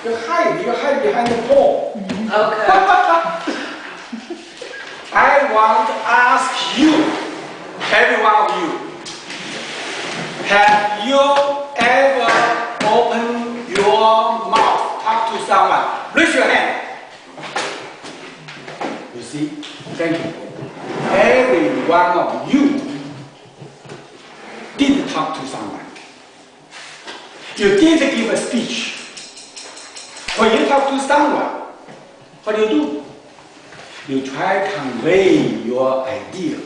You hide behind the pole. Okay. I want to ask you, every one of you, have you ever opened your mouth, talk to someone? Raise your hand. You see? Thank you. Every one of you did talk to someone. You did give a speech. When you talk to someone, what do? You try to convey your idea.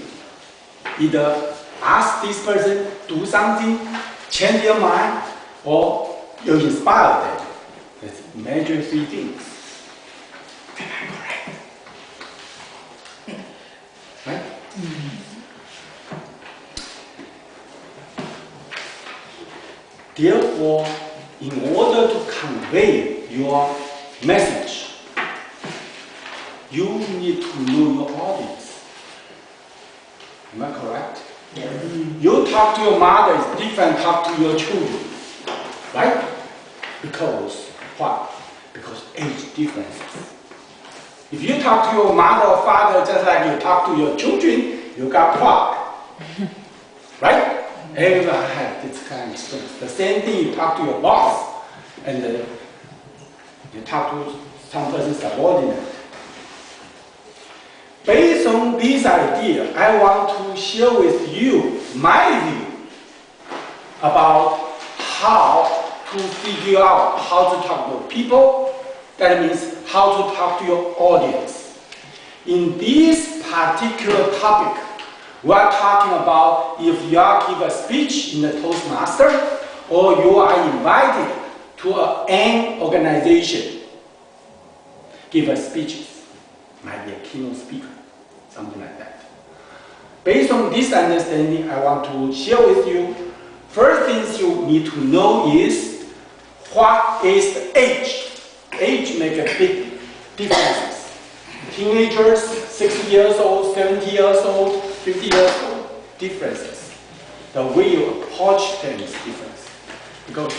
Either ask this person do something, change their mind, or you inspire them. That's major three things. Am I correct? Right? Therefore, in order to convey your message, you need to know your audience. Am I correct? Yes. You talk to your mother is different talk to your children. Right? Because what? Because age differences. If you talk to your mother or father just like you talk to your children, you got what? Right? Everyone has this kind of stuff. The same thing you talk to your boss and you talk to some person subordinate. Based on this idea, I want to share with you my view about how to figure out how to talk to people. That means how to talk to your audience. In this particular topic, we are talking about if you are give a speech in the Toastmaster or you are invited to an organization, give a speech, might be a keynote speaker, something like that. Based on this understanding, I want to share with you, first things you need to know is what is the age. Age makes a big difference. Teenagers, 60 years old, 70 years old, 50 years old, differences. The way you approach them is different. Because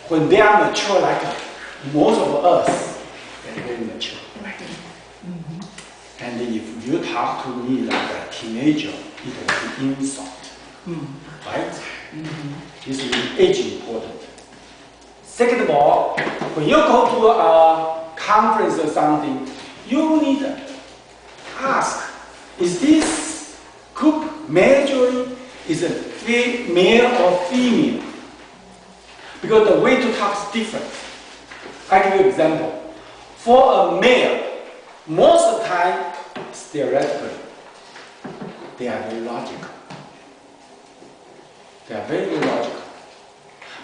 when they are mature, like most of us, they're very mature. Right? And if you talk to me like a teenager, it will be insult. Right? This is age important. Second of all, when you go to a conference or something, you need to ask, is this group majorly is a male or female? Because the way to talk is different. I give you an example. For a male, most of the time, theoretically, they are very logical. They are very, very logical.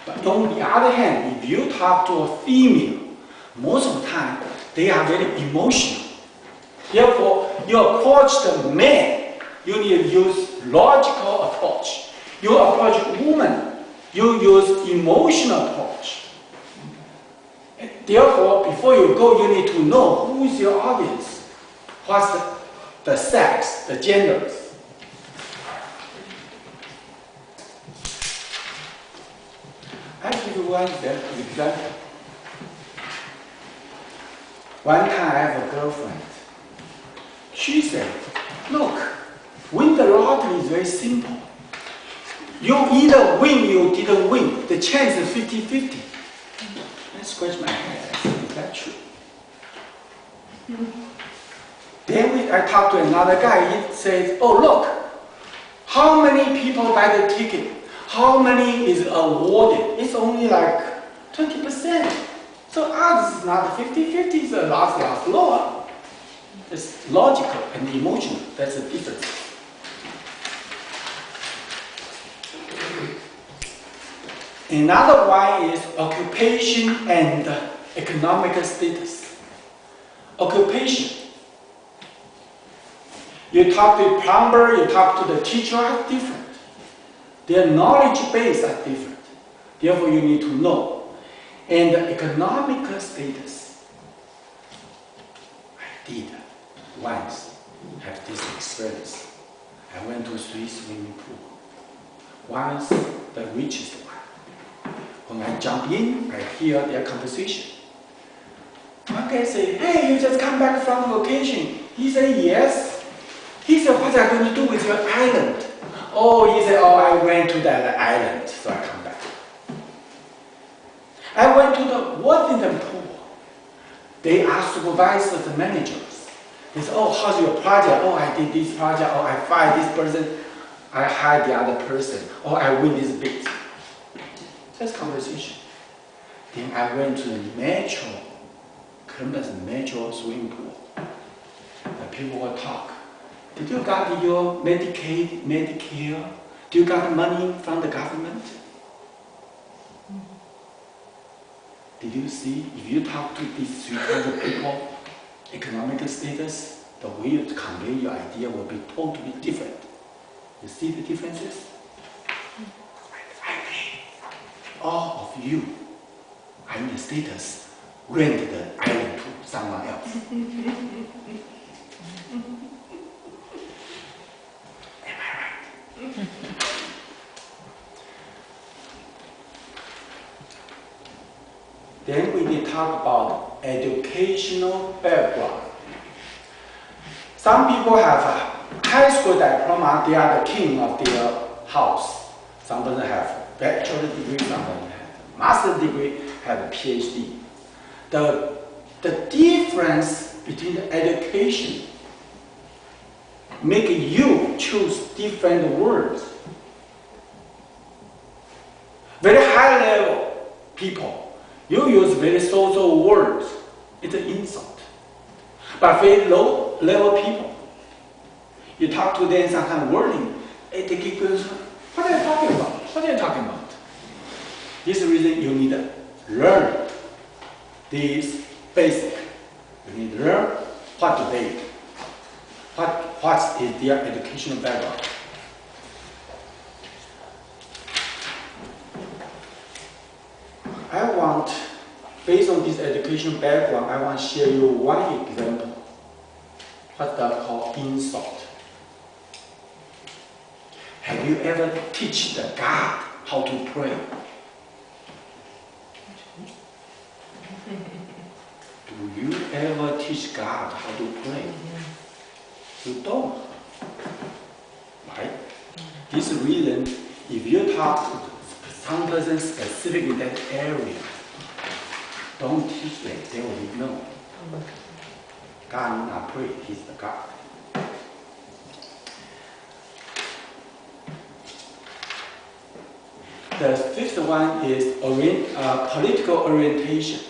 But on the other hand, if you talk to a female, most of the time, they are very emotional. Therefore, you approach the man, you need to use logical approach. You approach woman, you use emotional approach. Therefore, before you go, you need to know who is your audience. What's the sex, the genders. I give you one example. One time I have a girlfriend. She said, look, win the lottery is very simple. You either win, you didn't win. The chance is 50-50. I scratch my head. I said, is that true? Then I talked to another guy. He says, oh, look, how many people buy the ticket? How many is awarded? It's only like 20%. So odds is not 50-50, it's a lot lower. It's logical and emotional. That's the difference. Another one is occupation and economic status. Occupation. You talk to a plumber, you talk to the teacher, are different. Their knowledge base are different. Therefore, you need to know. And the economic status. I did once have this experience. I went to 3 swimming pools. Once the richest one. When I jump in, I hear their conversation. guy say, hey, you just come back from vacation. He said, yes. He said, what are you going to do with your island? Oh, he said, oh, I went to that island, so I come back. I went to the Washington pool. They are supervisors and managers. They say, oh, how's your project? Oh, I did this project. Oh, I fired this person. I hired the other person. Oh, I win this bid. That's conversation. Then I went to Metro, Columbus Metro swimming pool. The people will talk. Did you got your Medicaid, Medicare? Do you got money from the government? Did you see, if you talk to these 300 people, economic status, the way you convey your idea will be totally different. You see the differences? All of you are in the status, rent the island to someone else. Am I right? Then we need to talk about educational background. Some people have a high school diploma, they are the king of their house. Some people have bachelor degree, some people have master degree, have a PhD. The difference between the education make you choose different words. Very high level people, you use very social words, it's an insult. But very low level people, you talk to them some kind of wording, they keep going, what are you talking about? What are you talking about? This is the reason you need to learn this basic. You need to learn what do they, what is their educational background. I want, based on this educational background, I want to share you one example. What they call insult. Have you ever teach the God how to pray? Do you ever teach God how to pray? You don't. Right? This reason, if you talk to some person specific in that area, don't teach them, they will know. God need not pray, He's the God. The fifth one is political orientation.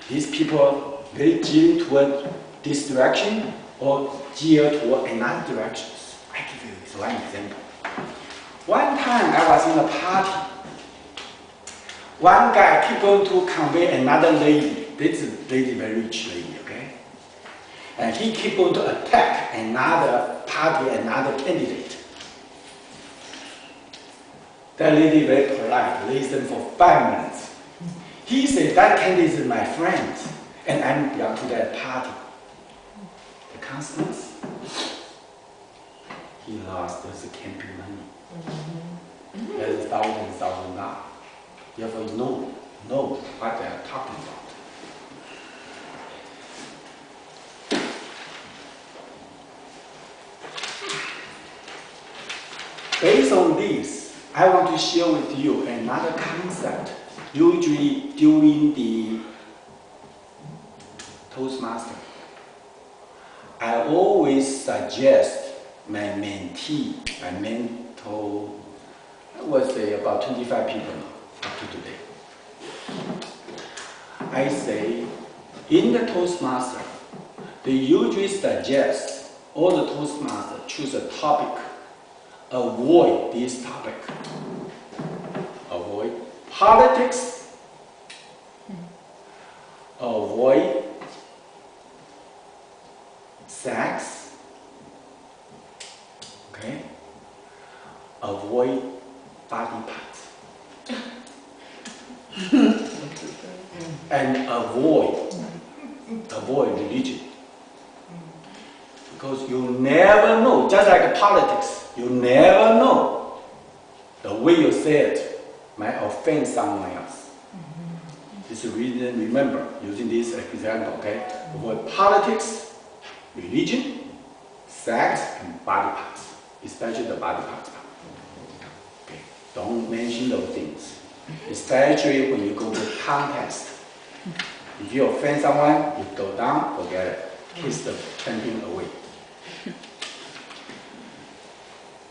These people very geared toward this direction or geared toward another direction. I give you this one example. One time I was in a party. One guy keep going to convey another lady. This lady, very rich lady, okay? And he keep going to attack another party, another candidate. That lady very polite, listened for 5 minutes. He said, that candidate is my friend, and I belong to that party. The consequence, he lost his campaign money. There's thousands now. Therefore, you know what they are talking about. Based on this, I want to share with you another concept. Usually during the Toastmaster, I always suggest my mentee, my mentor, I would say about 25 people now, up to today. I say, in the Toastmaster, they usually suggest all the Toastmasters choose a topic. Avoid this topic. Avoid politics. Avoid sex. Okay? Avoid body parts. And avoid religion. Because you never know, just like politics, you never know the way you say it might offend someone else. This reason, remember, using this example, okay? Avoid politics, religion, sex, and body parts, especially the body parts. Okay, don't mention those things, especially when you go to contest. If you offend someone, you go down, forget it, kiss the painting away.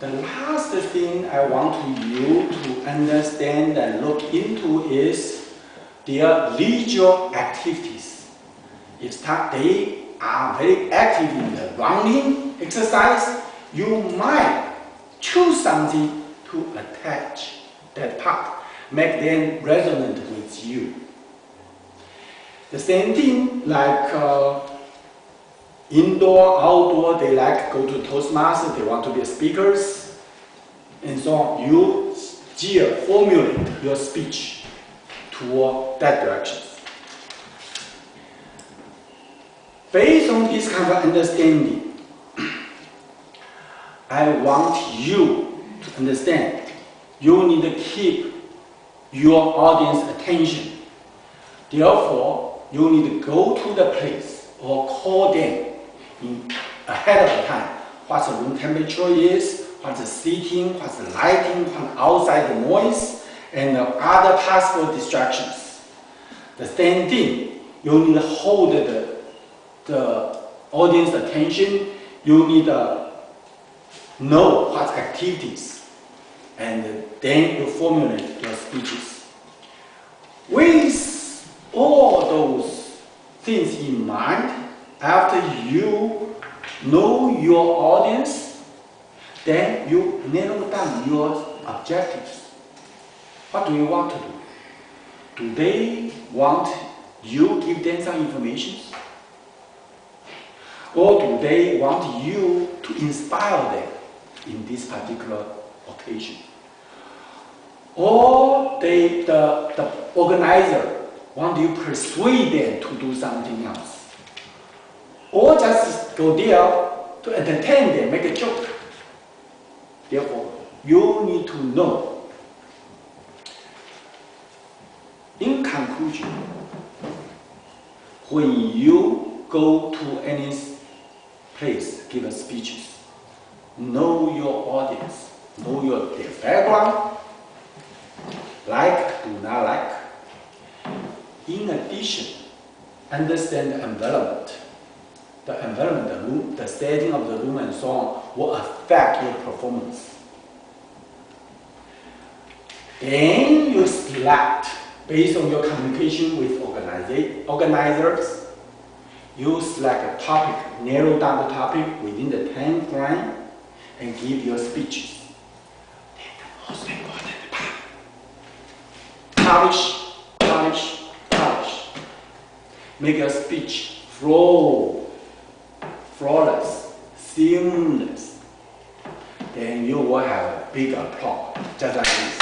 The last thing I want you to understand and look into is their leisure activities. If they are very active in the running exercise, you might choose something to attach that part, make them resonant with you. The same thing like indoor, outdoor, they like to go to Toastmaster, they want to be speakers, and so on. You steer, formulate your speech toward that direction. Based on this kind of understanding, I want you to understand you need to keep your audience attention. Therefore, you need to go to the place or call them ahead of the time. What the room temperature is, what the seating, what the lighting, what outside the noise, and other possible distractions. The same thing, you need to hold the audience attention. You need to know what activities, and then you formulate your speeches. With all those things in mind, after you know your audience, then you narrow down your objectives. What do you want to do? Do they want you to give them some information? Or do they want you to inspire them in this particular occasion? Or the organizer want you to persuade them to do something else? Or just go there to entertain them, make a joke? Therefore, you need to know. In conclusion, when you go to any place, give speeches, know your audience, know their background, like, do not like. In addition, understand the environment. The environment, the room, the setting of the room and so on will affect your performance. Then you select, based on your communication with organizers, you select a topic, narrow down the topic within the time frame, and give your speeches. Then the most important part, polish, polish, polish. Make your speech flow, flawless, seamless. Then you will have a big applause, just like this.